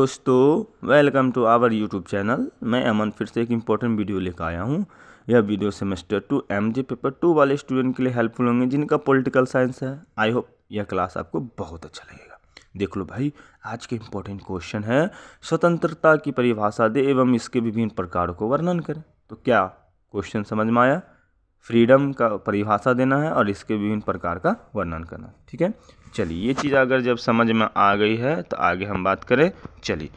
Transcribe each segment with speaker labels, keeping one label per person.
Speaker 1: दोस्तों, welcome to our YouTube channel. मैं अमन फिर से एक इम्पोर्टेंट वीडियो लेकर आया हूँ। यह वीडियो सेमेस्टर 2 एमजे पेपर 2 वाले स्टूडेंट के लिए हेल्पफुल होंगे जिनका पॉलिटिकल साइंस है। आई होप यह क्लास आपको बहुत अच्छा लगेगा। देख लो भाई, आज के इम्पोर्टेंट क्वेश्चन है, स्वतंत्रता की परिभाषा दे एवं इसके विभिन्न प्रकारों को वर्णन करें। तो क्या क्वेश्चन समझ में आया? फ्रीडम का परिभाषा देना है और इसके विभिन्न प्रकार का वर्णन करना है। ठीक है, चलिए ये चीज़ अगर जब समझ में आ गई है तो आगे हम बात करें। चलिए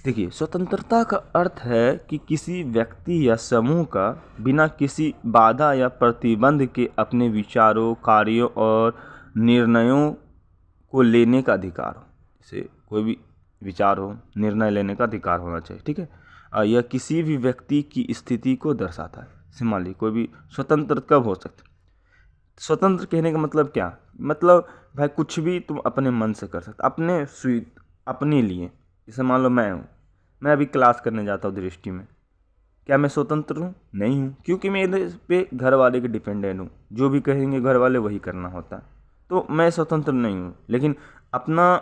Speaker 1: देखिए, स्वतंत्रता का अर्थ है कि किसी व्यक्ति या समूह का बिना किसी बाधा या प्रतिबंध के अपने विचारों, कार्यों और निर्णयों को लेने का अधिकार हो। जैसे कोई भी विचार हो, निर्णय लेने का अधिकार होना चाहिए। ठीक है, यह किसी भी व्यक्ति की स्थिति को दर्शाता है। मान लीजिए कोई भी स्वतंत्र कब हो सकता है? स्वतंत्र कहने का मतलब क्या? मतलब भाई कुछ भी तुम अपने मन से कर सकते, अपने लिए। जैसे मान लो मैं अभी क्लास करने जाता हूँ दृष्टि में, क्या मैं स्वतंत्र हूँ? नहीं हूँ, क्योंकि मैं इधर पे घर वाले के डिपेंडेंट हूँ। जो भी कहेंगे घर वाले वही करना होता है, तो मैं स्वतंत्र नहीं हूँ। लेकिन अपना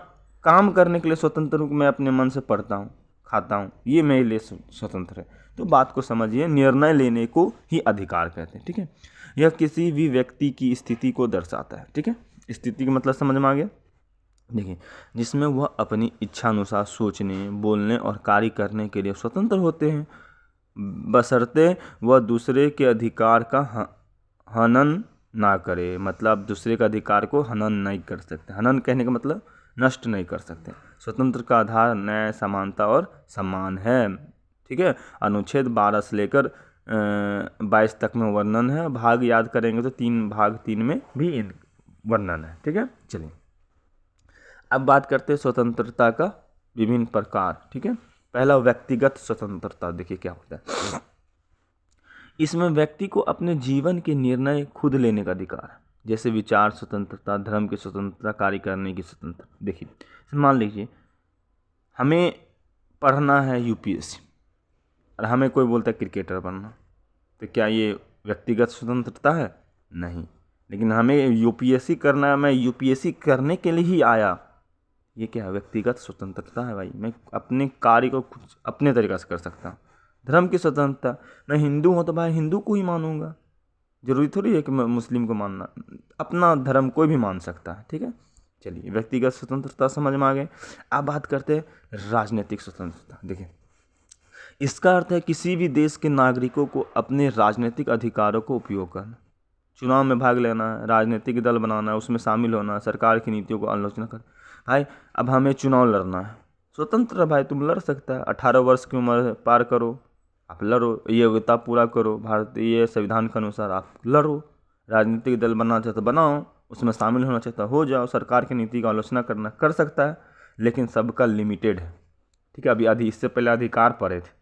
Speaker 1: काम करने के लिए स्वतंत्र हूँ। मैं अपने मन से पढ़ता हूँ, खाता हूँ, ये मेरे लिए स्वतंत्र है। तो बात को समझिए, निर्णय लेने को ही अधिकार कहते हैं। ठीक है, यह किसी भी व्यक्ति की स्थिति को दर्शाता है। ठीक है, स्थिति का मतलब समझ में आ गया? देखिए, जिसमें वह अपनी इच्छा अनुसार सोचने, बोलने और कार्य करने के लिए स्वतंत्र होते हैं, बशर्ते वह दूसरे के अधिकार का हनन ना करे। मतलब दूसरे का अधिकार को हनन नहीं कर सकते। हनन कहने का मतलब नष्ट नहीं कर सकते। स्वतंत्र का आधार न्याय, समानता और सम्मान है। ठीक है, अनुच्छेद 12 से लेकर 22 तक में वर्णन है। भाग याद करेंगे तो भाग 3 में भी वर्णन है। ठीक है, चलिए अब बात करते हैं स्वतंत्रता का विभिन्न प्रकार। ठीक है, पहला व्यक्तिगत स्वतंत्रता। देखिए क्या होता है इसमें, व्यक्ति को अपने जीवन के निर्णय खुद लेने का अधिकार है। जैसे विचार स्वतंत्रता, धर्म की स्वतंत्रता, कार्य करने की स्वतंत्रता। देखिए मान लीजिए हमें पढ़ना है यूपीएससी और हमें कोई बोलता है क्रिकेटर बनना, तो क्या ये व्यक्तिगत स्वतंत्रता है? नहीं। लेकिन हमें यूपीएससी करना है, मैं यूपीएससी करने के लिए ही आया, ये क्या है? व्यक्तिगत स्वतंत्रता है भाई। मैं अपने कार्य को कुछ अपने तरीक़ा से कर सकता हूँ। धर्म की स्वतंत्रता, मैं हिंदू हूँ तो भाई हिंदू को ही मानूंगा, जरूरी थोड़ी है कि मैं मुस्लिम को मानना। अपना धर्म कोई भी मान सकता है। ठीक है, चलिए व्यक्तिगत स्वतंत्रता समझ में आ गए। अब बात करते हैं राजनीतिक स्वतंत्रता। देखिए, इसका अर्थ है किसी भी देश के नागरिकों को अपने राजनीतिक अधिकारों को उपयोग करना, चुनाव में भाग लेना, राजनीतिक दल बनाना, उसमें शामिल होना, सरकार की नीतियों को आलोचना करना। भाई अब हमें चुनाव लड़ना है, स्वतंत्र है भाई, तुम लड़ सकता है। 18 वर्ष की उम्र पार करो, आप लड़ो, योग्यता पूरा करो, भारतीय संविधान के अनुसार आप लड़ो। राजनीतिक दल बनाना चाहते बनाओ, उसमें शामिल होना चाहता हो जाओ, सरकार की नीति की आलोचना करना कर सकता है, लेकिन सबका लिमिटेड है। ठीक है, अभी इससे पहले अधिकार पड़े थे।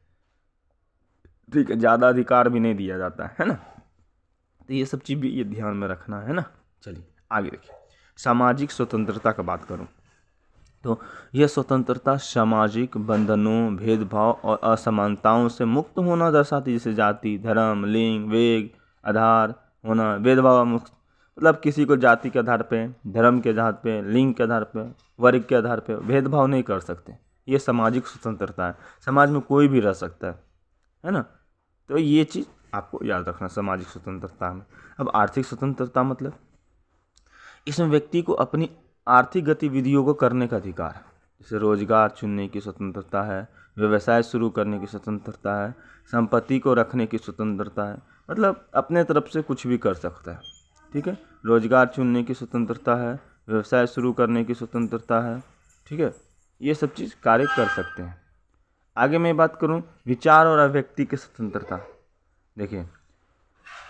Speaker 1: ठीक है, ज़्यादा अधिकार भी नहीं दिया जाता है ना, तो ये सब चीज़ भी ये ध्यान में रखना है ना। चलिए आगे देखिए, सामाजिक स्वतंत्रता का बात करूँ तो यह स्वतंत्रता सामाजिक बंधनों, भेदभाव और असमानताओं से मुक्त होना दर्शाती है। जैसे जाति, धर्म, लिंग, वेग आधार होना, भेदभाव मुक्त। मतलब किसी को जाति के आधार पे, धर्म के आधार पे, लिंग के आधार पे, वर्ग के आधार पे भेदभाव नहीं कर सकते। ये सामाजिक स्वतंत्रता है। समाज में कोई भी रह सकता है ना। तो ये चीज़ आपको याद रखना सामाजिक स्वतंत्रता में। अब आर्थिक स्वतंत्रता मतलब, इसमें व्यक्ति को अपनी आर्थिक गतिविधियों को करने का अधिकार है। जैसे रोजगार चुनने की स्वतंत्रता है, व्यवसाय शुरू करने की स्वतंत्रता है, संपत्ति को रखने की स्वतंत्रता है। मतलब अपने तरफ से कुछ भी कर सकता है। ठीक है, रोजगार चुनने की स्वतंत्रता है, व्यवसाय शुरू करने की स्वतंत्रता है। ठीक है, ये सब चीज़ कार्य कर सकते हैं। आगे मैं बात करूँ विचार और अभिव्यक्ति की स्वतंत्रता। देखिए,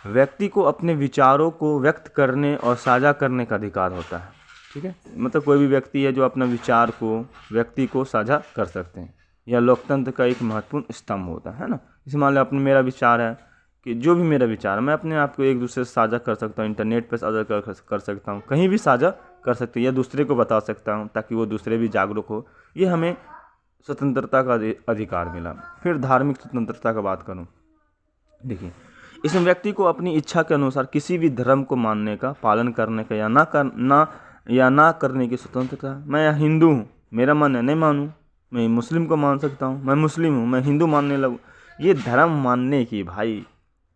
Speaker 1: व्यक्ति को अपने विचारों को व्यक्त करने और साझा करने का अधिकार होता है। ठीक है, मतलब कोई भी व्यक्ति है जो अपना विचार को व्यक्ति को साझा कर सकते हैं। यह लोकतंत्र का एक महत्वपूर्ण स्तंभ होता है ना। जैसे मान लो अपने मेरा विचार है कि जो भी मेरा विचार है मैं अपने आप को एक दूसरे से साझा कर सकता हूँ, इंटरनेट पर साझा कर सकता हूँ, कहीं भी साझा कर सकते हैं, या दूसरे को बता सकता हूँ ताकि वो दूसरे भी जागरूक हो। ये हमें स्वतंत्रता का अधिकार मिला। फिर धार्मिक स्वतंत्रता का बात करूँ, देखिए इसमें व्यक्ति को अपनी इच्छा के अनुसार किसी भी धर्म को मानने का, पालन करने का या ना करने की स्वतंत्रता। मैं हिंदू हूँ, मेरा मन है नहीं मानूँ, मैं मुस्लिम को मान सकता हूँ, मैं मुस्लिम हूँ मैं हिंदू मानने लगूँ। ये धर्म मानने की भाई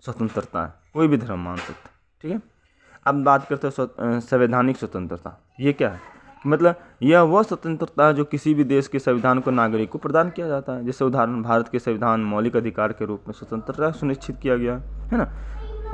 Speaker 1: स्वतंत्रता है, कोई भी धर्म मान सकता है, ठीक है। अब बात करते हैं संवैधानिक स्वतंत्रता। ये क्या है? मतलब यह वह स्वतंत्रता है जो किसी भी देश के संविधान को नागरिक को प्रदान किया जाता है। जैसे उदाहरण भारत के संविधान मौलिक अधिकार के रूप में स्वतंत्रता सुनिश्चित किया गया है ना।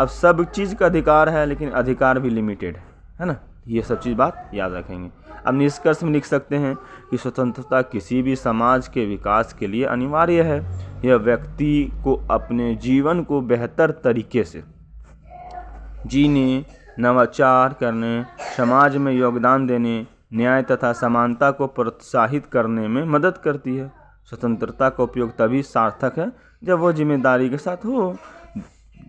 Speaker 1: अब सब चीज़ का अधिकार है लेकिन अधिकार भी लिमिटेड है ना। ये सब चीज़ बात याद रखेंगे। अब निष्कर्ष में लिख सकते हैं कि स्वतंत्रता किसी भी समाज के विकास के लिए अनिवार्य है। यह व्यक्ति को अपने जीवन को बेहतर तरीके से जीने, नवाचार करने, समाज में योगदान देने, न्याय तथा समानता को प्रोत्साहित करने में मदद करती है। स्वतंत्रता का उपयोग तभी सार्थक है जब वो जिम्मेदारी के साथ हो।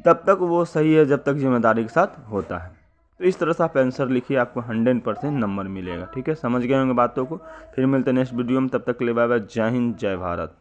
Speaker 1: तब तक वो सही है जब तक जिम्मेदारी के साथ होता है। तो इस तरह से आप आंसर लिखिए, आपको 100% नंबर मिलेगा। ठीक है, समझ गए होंगे बातों को। फिर मिलते हैं नेक्स्ट वीडियो में, तब तक के लिए बाय बाय। जय हिंद, जय भारत।